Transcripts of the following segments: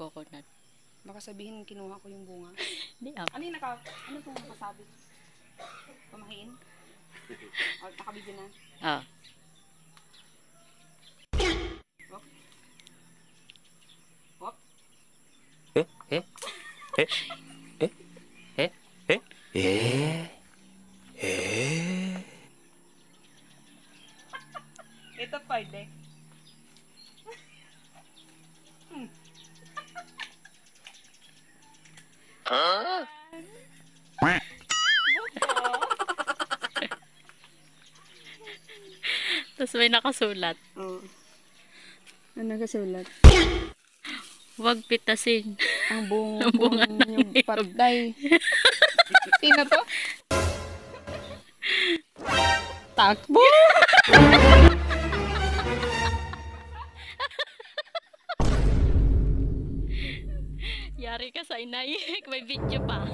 coconut. Baka sabihin kinuha ko yung bunga. Hindi Ano yung ano itong nakasabi? Pamahiin? O, nakabibin na. Ah. Wop. Wop. Ito pwede. Tapos may nakasulat. Oo. Ano nakasulat? Huwag pitasin. Ang bunga Ang bunga ng yung patay. Sino to? Takbo! Yari ka sa inay. May video pa.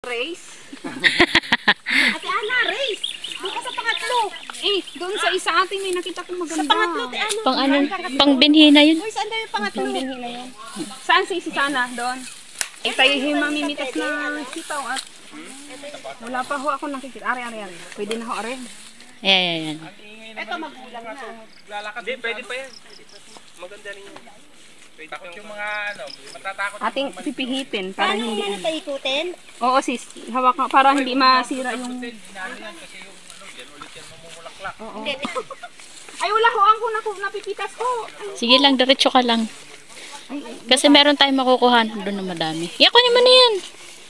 Race? Ate Ana, race! Doon ka sa pangatlo. Doon sa isa atin may nakita kong maganda. Sa pangatlo, Ate Ana. Pang ano? Pang binhi na yun. Uy, saan daw yung pangatlo? Pang binhi na yun. Saan si Sana? Doon. Tayo yung mamimitas na sitaw at wala pa ho ako nakikita. Ari. Pwede na ho, ari. Ayan. Ito magulang na. Lalakad din, pwede pa yan. Maganda rin yun. Takot yung mga matatakot. Ating pipihitin para hindi. Paano tayo ikutin? Oo sis, hawak ka para hindi masira yung. Kasi yung yan ulit yan mamumulaklak. Oo. Ay wala ko ang napipitas ko. Sige lang, diretso ka lang. Kasi meron tayong makukuha doon na madami. Yan, kunin mo na yan.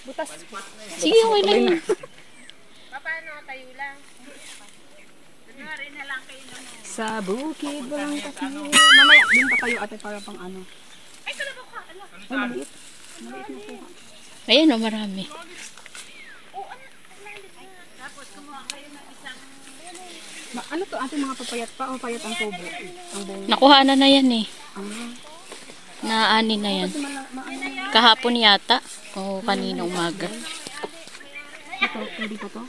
Butas. Sige, okay lang. Paano tayo lang? Kunwari na lang kayo naman. Sa bukid walang kasi. Mamaya din pa kayo ate para pang ano. Ay, kalabaw ka. Ala. Ay maliit. Maliit na kuha. Ayan o, marami. Tapos kumuha kayo ng isang... Ano to ate mga papayat pa o payat ang tubo? Ang bunga. Nakuha na yan eh. Ah. Naani na yan. Kahapon yata. O kanina umaga. Ito, pwede pa to?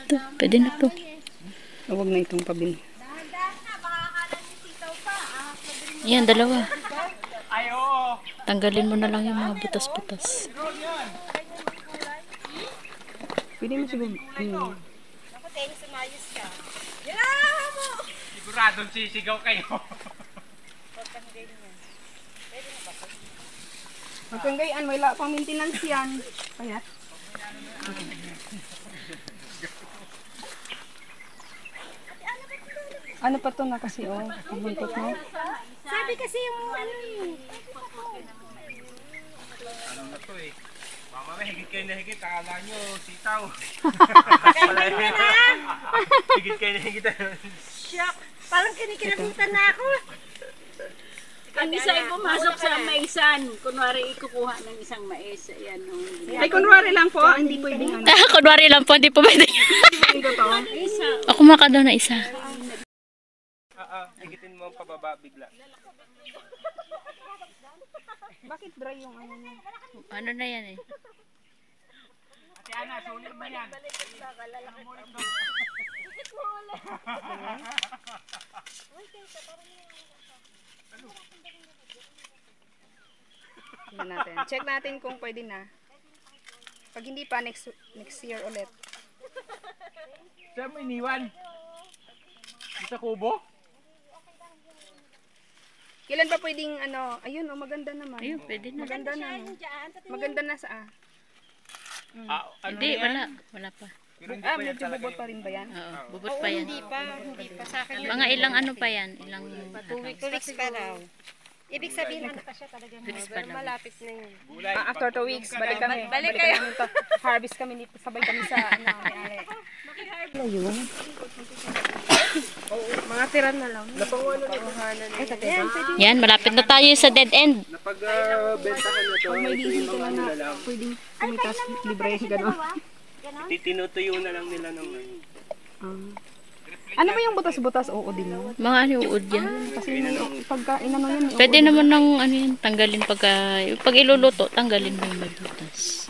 Ito, pwede na to. Huwag na itong pabin. Ayan, dalawa. Tanggalin mo na lang yung mga butas-butas. Pwede mo siguro. Ako tayo sumayos ka. Yan mo! Siguradong sisigaw kayo. Magkanggayan, wala pang maintenance yan. Payat. Ano pa to na kasi oh, buntot mo. Sabi kasi yung ano eh. Ano na to eh. Mama may higit kayo na higit. Akala nyo sitaw. Higit kayo na higit. Shock! Parang kinikilabutan na ako. Ang isa ay pumasok sa maisan. Kunwari ikukuha ng isang mais. Ayan, Ay, kunwari lang po, hindi pwedeng ano. Kunwari lang po, hindi po pwede. Hindi to. Ako maka daw na isa. Higitin mo ang pababa bigla. Bakit dry yung ano niya? Ano na yan eh. Ate Ana, sulit ba yan? Tingnan natin. Check natin kung pwede na. Pag hindi pa, next year ulit. Saan mo iniwan? Sa kubo? Kailan pa pwedeng ano? Ayun, oh, maganda naman. Ayun, pwede na. Maganda na. No? Maganda na sa Ano Hindi, na yan? wala pa. Pero hindi pa yan medyo talaga bubot pa rin ba yan? Oo, bubot pa yan. Hindi pa sa akin. Mga ilang ano pa yan? Ilang Two weeks pa raw. Ibig sabihin, ano pa siya talagang pero malapit na yun. After 2 weeks, balik kami. Balik kayo. Harvest kami dito. Sabay kami sa may-ari. Mga tiran na lang. Yan, malapit na tayo sa dead end. Napagbentahan na to, ito yung mga nilalang. Pwedeng kumitas libre, gano'n. Tinutuyo na lang nila ng Ano ba yung butas-butas? Oo, din mo. Mga ano uod yan. Kasi pagka inano yan. Pwede naman ng ano yan, tanggalin pag iluluto, tanggalin mo yung magbutas.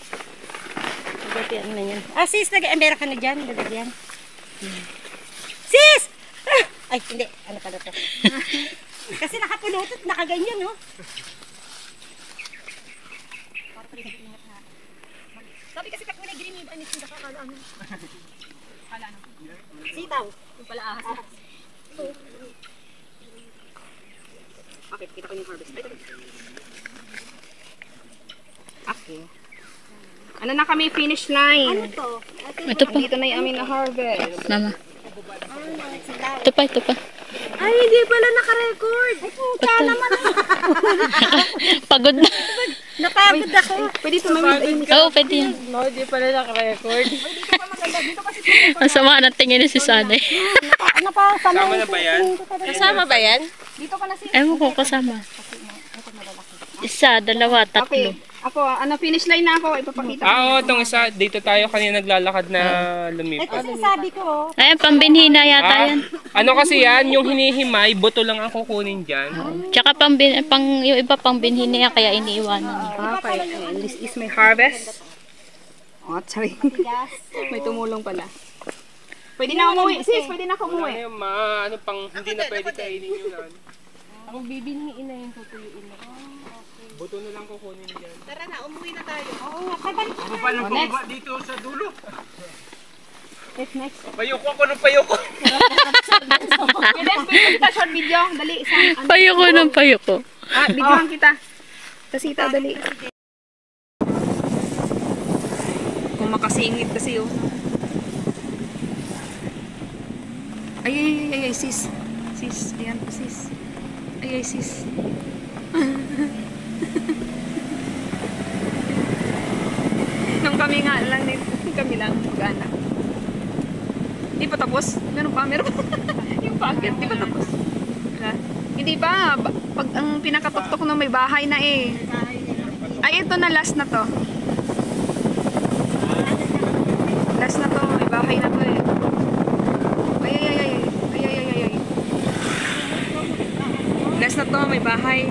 Gatian na yan. Ah, sis, nag-emera ka na dyan. Dadagyan. Sis! Ah! Ay, hindi. Ano pala to? Kasi nakapulutot, nakaganyan, no? Sabi kasi pag kulay green, yung anis yung nakakala, ano? Sitaw. Yung pala ahas. Okay, kita ko yung harvest. Okay. Ano na kami, finish line. Ito. Ito pa, Dito na yung aming na-harvest. mama. Ito pa. Ay, hindi pala naka-record. Ay, puta naman. Pagod na. Napagod ako. Pwede tumawid. Oo, pwede yan. No, hindi pala naka-record. Masama na tingin ni si Sanay. Sama na ba yan? Kasama ba yan? Dito ka na si... Ewan ko, kasama. Isa, dalawa, tatlo. Okay. Ako, finish line na ako. Ipapakita ko. Oo, itong isa. Dito tayo kanina naglalakad na lumipat. Ito sinasabi ko, oh. Ayan, pambinhi na yata yan. Ano kasi yan, yung hinihimay, buto lang ang kukunin dyan. Tsaka yung iba pambinhi na yan, kaya iniiwanan. Okay. And this is my harvest. Oh, sorry. May tumulong pala. Pwede na umuwi. Sis, pwede na ako Wala umuwi. na yung ano pang hindi na pwede kainin yun. Ang bibinhiin na yung tutuyuin na. Buto na lang kukunin dyan. Tara na, umuwi na tayo. Oo nga, pabalik ka na. Paano bumaba dito sa dulo? Next. Payoko ako ng payoko. Pwede kita short video. Dali. Payoko ng payoko. Videohan kita. Tasita, dali. Kung makasingit kasi oh. Ay, sis. Sis, ayan po sis. Ay, sis. Nung kami nga lang, kami lang mag-anak. Hindi pa tapos. Ganun pa, meron pa. Yung packet, di pa tapos. Wala. Hindi ba, pag ang pinakatuktok ng may bahay na eh. Ay, ito na, last na to. Last na to, may bahay na to eh. Ay. Last na to, may bahay.